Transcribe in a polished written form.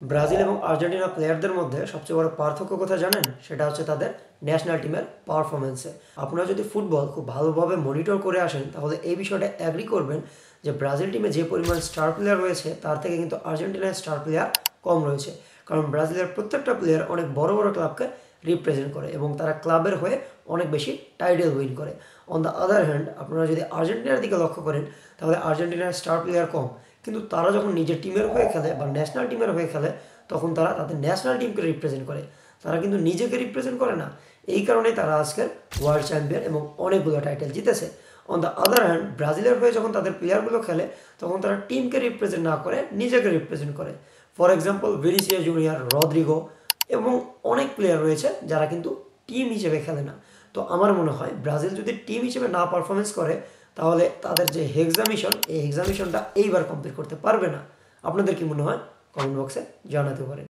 Brazil এবং Argentina প্লেয়ারদের মধ্যে সবচেয়ে বড় পার্থক্য কোথায় জানেন? সেটা হচ্ছে তাদের ন্যাশনাল টিমের পারফরমেন্সে। আপনারা যদি ফুটবল খুব ভালোভাবে মনিটর করে আসেন তাহলে এই বিষয়টা অ্যাগ্রি করবেন যে ব্রাজিল টিমে যে পরিমাণ স্টার প্লেয়ার রয়েছে তার থেকে কিন্তু আর্জেন্টিনার স্টার প্লেয়ার কম রয়েছে। কারণ ব্রাজিলের প্রত্যেকটা প্লেয়ার অনেক বড় বড় ক্লাবকে রিপ্রেজেন্ট করে এবং তারা ক্লাবের হয়ে অনেক বেশি টাইটেল উইন করে। অন দ্য আদার হ্যান্ড আপনারা যদি আর্জেন্টিনার দিকে লক্ষ্য করেন তাহলে আর্জেন্টিনার স্টার প্লেয়ার কম, কিন্তু তারা যখন নিজের টিমের হয়ে খেলে বা ন্যাশনাল টিমের হয়ে খেলে তখন তারা তাদের ন্যাশনাল টিমকে রিপ্রেজেন্ট করে, তারা কিন্তু নিজেকে রিপ্রেজেন্ট করে না। এই কারণেই তারা আজকের ওয়ার্ল্ড চ্যাম্পিয়ন এবং অনেকগুলো টাইটেল জিতেছে। অন দ্য আদার হ্যান্ড ব্রাজিলের হয়ে যখন তাদের প্লেয়ারগুলো খেলে তখন তারা টিমকে রিপ্রেজেন্ট না করে নিজেকে রিপ্রেজেন্ট করে। For example Vinicius Junior, Rodrigo এবং অনেক প্লেয়ার রয়েছে যারা কিন্তু টিম হিসেবে খেলে না। তো আমার মনে হয় ব্রাজিল যদি টিম হিসেবে না পারফরমেন্স করে তাহলে তাদের যে হেক্সা মিশনটা এইবার কমপ্লিট করতে পারবে না। আপনাদের কি মনে হয়? কমেন্ট বক্সে জানাতে পারেন।